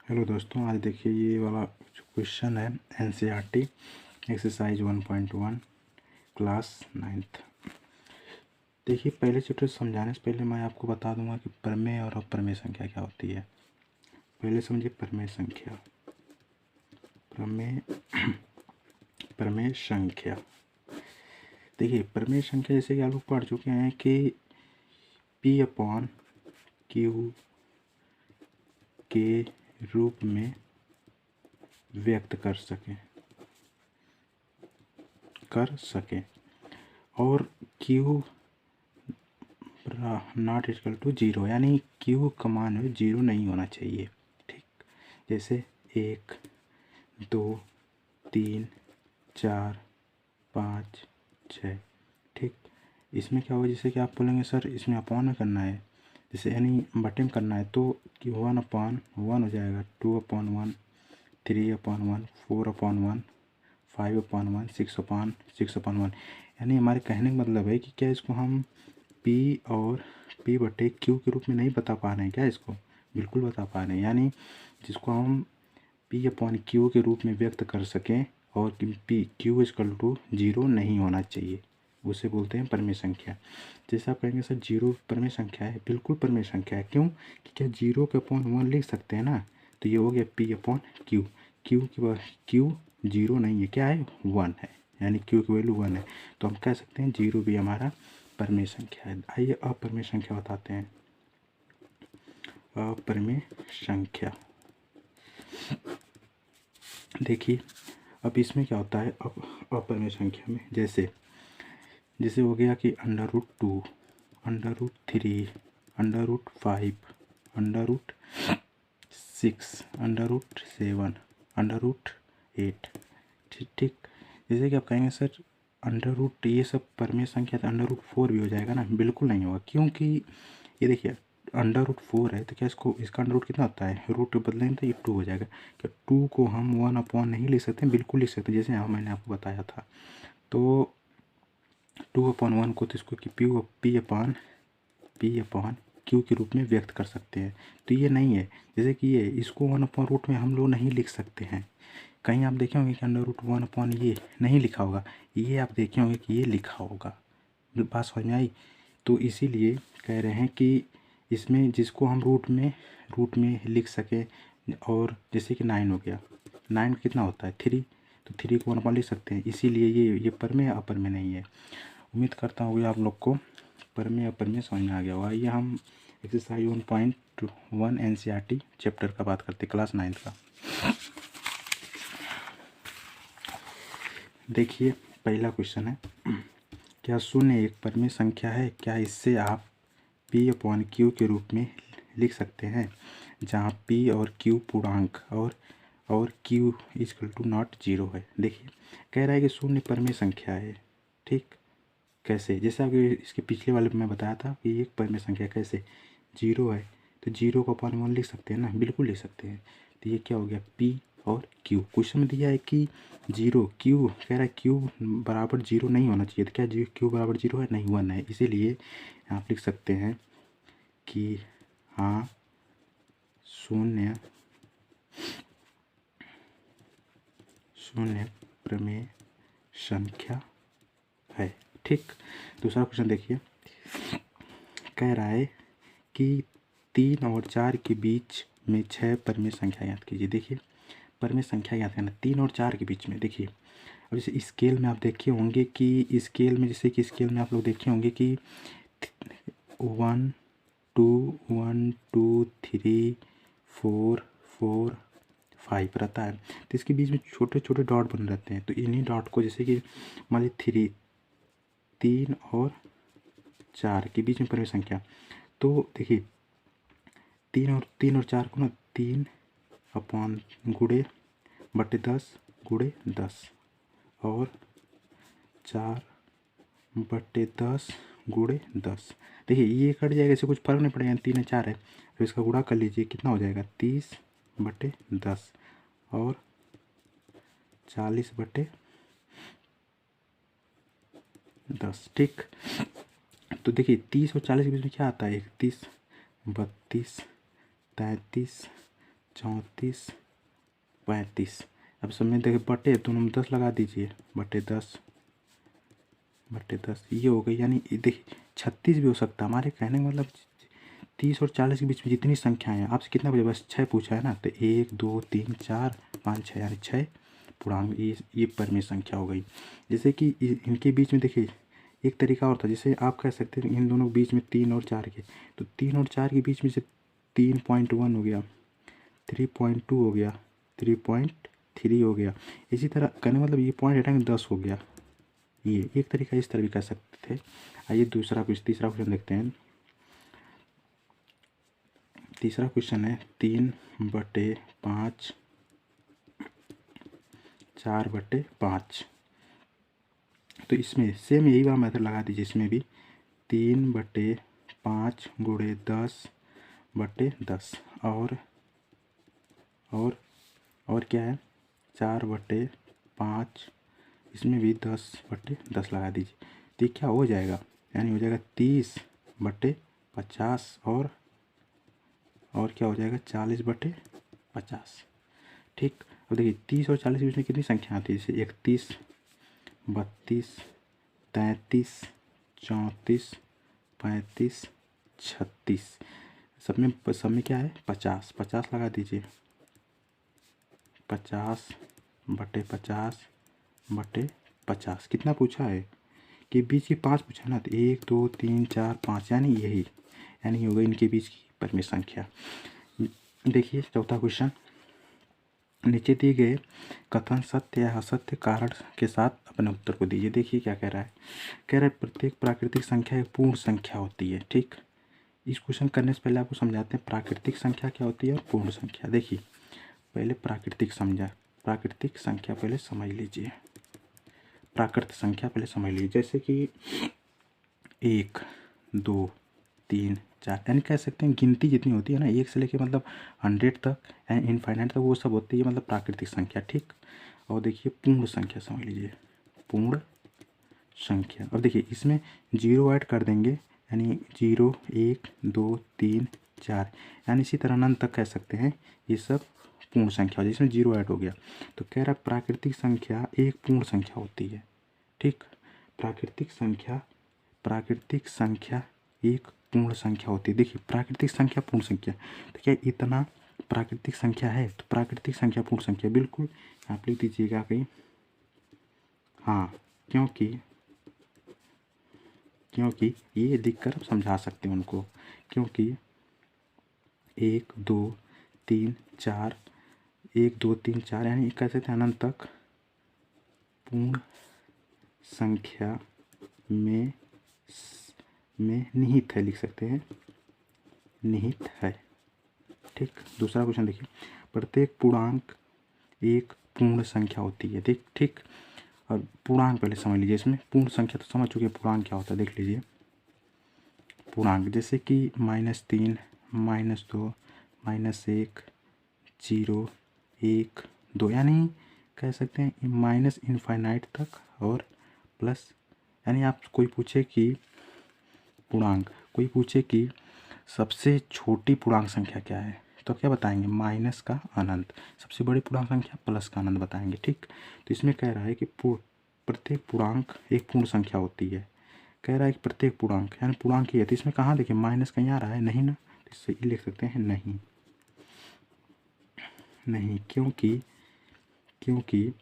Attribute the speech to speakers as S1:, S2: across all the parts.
S1: Hello दोस्तों, आज देखिए ये वाला जो क्वेश्चन है एनसीईआरटी एक्सरसाइज 1.1 क्लास 9th। देखिए पहले चैप्टर समझाने से पहले मैं आपको बता दूंगा कि प्रमेय और अप्रमेय संख्या क्या होती है। पहले समझिए प्रमेय संख्या। प्रमेय प्रमेय संख्या देखिए प्रमेय संख्या जैसे कि आप लोग पढ़ चुके हैं कि P अपॉन Q के रूप में व्यक्त कर सके और Q not equal to zero, यानी Q का मान में जीरो नहीं होना चाहिए। ठीक, जैसे 1 2 3 4 5 6। ठीक, इसमें क्या होगा, जैसे कि आप बोलेंगे सर इसमें अपॉन में करना है, जैसे यानी बटे में करना है तो 1/1 हो जाएगा, 2/1, 3/1, 4/1, 5/1, 6/1। यानी हमारे कहने का मतलब है कि क्या इसको हम P और P/Q के रूप में नहीं बता पा रहे हैं क्या? इसको बिल्कुल बता पा रहे हैं, यानी जिसको हम P/Q के रूप में व्यक्त कर सकें और Q इक्वल टू जीरो नहीं होना चाहिए, उसे बोलते हैं प्रमेय संख्या। जैसे आप कहेंगे सर जीरो प्रमेय संख्या है, बिल्कुल प्रमेय संख्या है। क्यों कि क्या 0/1 लिख सकते हैं ना, तो ये हो गया P/Q। Q जीरो नहीं है, क्या है? 1 है, यानी Q की वैल्यू 1 है, तो हम कह सकते हैं जीरो भी हमारा प्रमेय संख्या है। आइए अप्रमेय संख्या बताते हैं। अप्रमेय संख्या देखिए, अब इसमें क्या होता है, अब अप्रमेय संख्या में जैसे हो गया कि √2, √3, √5, √6, √7, √8। ठीक, जैसे कि आप कहेंगे सर √ ये सब परमेय संख्या तो √4 भी हो जाएगा ना? बिल्कुल नहीं होगा, क्योंकि ये देखिए √4 है तो क्या इसका √ कितना होता है, रूट बदलेंगे तो ये 2 हो जाएगा। क्या 2 को हम 1/, नहीं लिख सकते? बिल्कुल लिख सकते, जैसे यहाँ मैंने आपको बताया था। तो 2/1 को तो इसको कि P/Q के रूप में व्यक्त कर सकते हैं, तो ये नहीं है। जैसे कि ये इसको 1/√ में हम लोग नहीं लिख सकते हैं। कहीं आप देखे होंगे कि √1/ ये नहीं लिखा होगा, ये आप देखे होंगे कि ये लिखा होगा। बात समझ में आई? तो इसीलिए कह रहे हैं कि इसमें जिसको हम रूट में लिख सकें, और जैसे कि 9 हो गया, 9 कितना होता है 3, तो 3 को 1/, लिख सकते हैं। इसीलिए ये प्रमेय अप्रमेय नहीं है। उम्मीद करता हूँ कि आप लोग को प्रमेय अप्रमेय समझ में आ गया होगा। आइए हम एक्सरसाइज 1.1 एनसीईआरटी चैप्टर का बात करते, क्लास 9th का। देखिए पहला क्वेश्चन है, क्या शून्य एक प्रमेय संख्या है? क्या इससे आप P/Q के रूप में लिख सकते हैं, जहाँ P और Q पूर्णांक और Q equal to not zero है। देखिए कह रहा है कि शून्य प्रमेय संख्या है। ठीक, कैसे? जैसे अभी इसके पिछले वाले में मैं बताया था कि एक प्रमेय संख्या कैसे, जीरो है तो 0/1 लिख सकते हैं ना? बिल्कुल लिख सकते हैं। तो ये क्या हो गया, P और Q। क्वेश्चन में दिया है कि जीरो, Q कह रहा है Q बराबर जीरो नहीं होना चाहिए, तो क्या Q बराबर जीरो है? नहीं, 1 है। इसीलिए आप लिख सकते हैं कि हाँ शून्य प्रमेय संख्या है। ठीक, दूसरा क्वेश्चन देखिए, कह रहा है कि 3 और 4 के बीच में 6 प्रमेय संख्या याद कीजिए। देखिए प्रमेय संख्या याद करना 3 और 4 के बीच में। देखिए अब जैसे स्केल में आप देखे होंगे कि स्केल में आप लोग देखे होंगे कि 1 2 1 2 3 4 4 5 रहता है, तो इसके बीच में छोटे छोटे डॉट बने रहते हैं। तो इन्हीं डॉट को, जैसे कि मान लीजिए 3 और 4 के बीच में प्रमेय संख्या, तो देखिए 3 और 4 को ना 3 गुणे बटे 10 गुणे 10 और 4/10 गुणे 10। देखिए ये कट जाएगा, इससे कुछ फर्क नहीं पड़ेगा, 3 है 4 है, तो इसका गुणा कर लीजिए, कितना हो जाएगा 30/10 और 40/10। ठीक, तो देखिए 30 और 40 के बीच में क्या आता है, 31 32 33 34 35। अब सब में देखिए बटे दोनों में 10 लगा दीजिए, बटे 10 ये हो गई। यानी देखिए 36 भी हो सकता है। हमारे कहने का मतलब 30 और 40 के बीच में जितनी संख्याएं हैं, आपसे कितना पूछा, बस 6 पूछा है ना, तो 1 2 3 4 5 6, यानी 6 पूर्णांक, ये परिमेय संख्या हो गई। जैसे कि इनके बीच में देखिए एक तरीका और था, जैसे आप कह सकते हैं इन दोनों के बीच में 3 और 4 के, तो 3 और 4 के बीच में से 3.1 हो गया, 3.2 हो गया, 3.3 हो गया। इसी तरह कहने मतलब ये पॉइंट हटाएंगे 10 हो गया। ये एक तरीका इस तरह भी कर सकते थे। आइए तीसरा क्वेश्चन देखते हैं। तीसरा क्वेश्चन है 3/5 4/5। तो इसमें सेम यही वाला मेथड लगा दीजिए। इसमें भी 3/5 गुणे 10/10 और क्या है 4/5, इसमें भी 10/10 लगा दीजिए। तो क्या हो जाएगा, यानी हो जाएगा 30/50 और क्या हो जाएगा 40/50। ठीक। अब देखिए 30 और 40 के बीच में कितनी संख्या आती है, जैसे 31 32 33 34 35 36। सब में क्या है 50 लगा दीजिए। 50/50/50 कितना पूछा है कि बीच की 5 पूछा ना, तो 1 2 3 4 5, यानी यानी हो गई इनके बीच की परिमेय संख्या। देखिए चौथा क्वेश्चन, नीचे दिए गए कथन सत्य या असत्य कारण के साथ अपने उत्तर को दीजिए। देखिए क्या कह रहा है, प्रत्येक प्राकृतिक संख्या एक पूर्ण संख्या होती है। ठीक। इस क्वेश्चन करने से पहले आपको समझाते हैं प्राकृतिक संख्या क्या होती है और पूर्ण संख्या। देखिए पहले प्राकृतिक संख्या पहले समझ लीजिए, प्राकृत संख्या पहले समझ लीजिए। जैसे कि 1 2 3 4, यानी कह सकते हैं गिनती जितनी होती है ना, 1 से लेके मतलब 100 तक यानी इनफाइनाइट तक, वो सब होती है मतलब प्राकृतिक संख्या। ठीक। और देखिए पूर्ण संख्या समझ लीजिए, पूर्ण संख्या। अब देखिए इसमें 0 ऐड कर देंगे, यानी 0 1 2 3 4, यानी इसी तरह अनंत तक कह सकते हैं ये सब पूर्ण संख्या, जिसमें 0 ऐड हो गया। तो कह रहा प्राकृतिक संख्या एक पूर्ण संख्या होती है। ठीक। प्राकृतिक संख्या एक पूर्ण संख्या होती है। देखिए प्राकृतिक संख्या पूर्ण संख्या, तो क्या इतना प्राकृतिक संख्या है, तो प्राकृतिक संख्या पूर्ण संख्या बिल्कुल आप लिख दीजिएगा कहीं। हाँ, क्योंकि ये लिखकर आप समझा सकते हैं उनको, क्योंकि 1 2 3 4 1 2 3 4 यानी कह सकते हैं अनंत तक पूर्ण संख्या में निहित है, लिख सकते हैं निहित है। ठीक। दूसरा क्वेश्चन देखिए, प्रत्येक पूर्णांक एक पूर्ण संख्या होती है। ठीक। और पूर्णांक पहले समझ लीजिए। इसमें पूर्ण संख्या तो समझ चुके, पूर्णांक क्या होता है देख लीजिए। पूर्णांक जैसे कि -3 -2 -1 0 1 2, यानी कह सकते हैं माइनस इनफाइनाइट तक और प्लस। यानी आप कोई पूछे कि सबसे छोटी पूर्णांक संख्या क्या है, तो क्या बताएंगे माइनस का अनंत, सबसे बड़ी पूर्णांक संख्या प्लस का अनंत बताएंगे। ठीक। तो इसमें कह रहा है कि प्रत्येक पूर्णांक एक पूर्ण संख्या होती है। कह रहा है कि प्रत्येक पूर्णांक, यानी पूर्णांक ही है, तो इसमें कहाँ देखिए माइनस कहीं आ रहा है, नहीं ना, तो इससे लिख सकते हैं नहीं, क्योंकि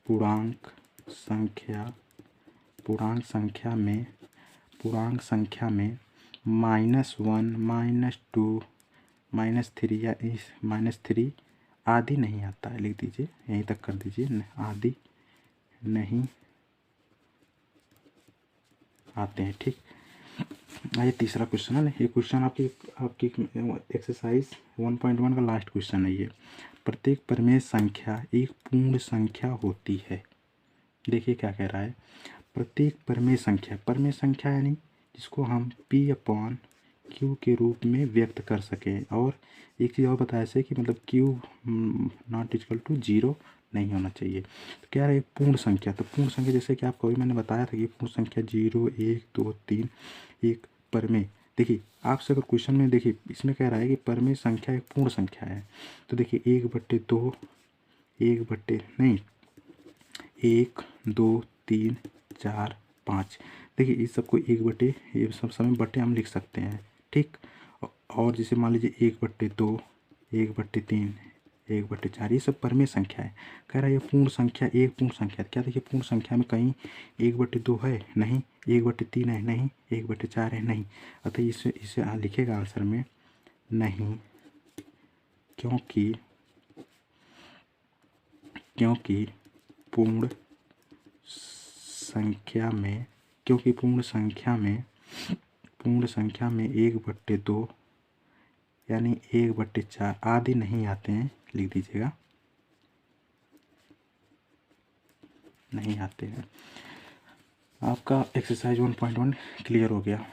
S1: पूर्णांक संख्या में -1 -2 -3 या -3 आदि नहीं आता है। लिख दीजिए, यहीं तक कर दीजिए, आदि नहीं आते हैं। ठीक। आइए तीसरा क्वेश्चन है, ये क्वेश्चन आपकी एक्सरसाइज 1.1 का लास्ट क्वेश्चन है ये। प्रत्येक परिमेय संख्या एक पूर्ण संख्या होती है। देखिए क्या कह रहा है, प्रत्येक परिमेय संख्या यानी जिसको हम P/Q के रूप में व्यक्त कर सकें। और एक चीज़ और बताया से कि मतलब Q ≠ 0 नहीं होना चाहिए। तो क्या है पूर्ण संख्या, तो पूर्ण संख्या जैसे कि आपको अभी मैंने बताया था कि पूर्ण संख्या 0 1 2 3 एक परिमेय देखिए आपसे अगर क्वेश्चन में देखिए इसमें कह रहा है कि परिमेय संख्या एक पूर्ण संख्या है, तो देखिए 1/2 1 नहीं 1 2 3 4 5, देखिए इस सबको ये सब समय बटे हम लिख सकते हैं, ठीक। और जैसे मान लीजिए 1/2 1/3 1/4, ये सब परिमेय संख्या है। कह रहा है ये पूर्ण संख्या, एक पूर्ण संख्या, क्या देखिए पूर्ण संख्या में कहीं 1/2 है नहीं, 1/3 है नहीं, 1/4 है नहीं, अतः इसे इसे लिखेगा आंसर में नहीं, क्योंकि क्योंकि पूर्ण संख्या में क्योंकि पूर्ण संख्या में 1/2 यानी 1/4 आदि नहीं आते हैं, लिख दीजिएगा, नहीं आते हैं। आपका एक्सरसाइज 1.1 क्लियर हो गया।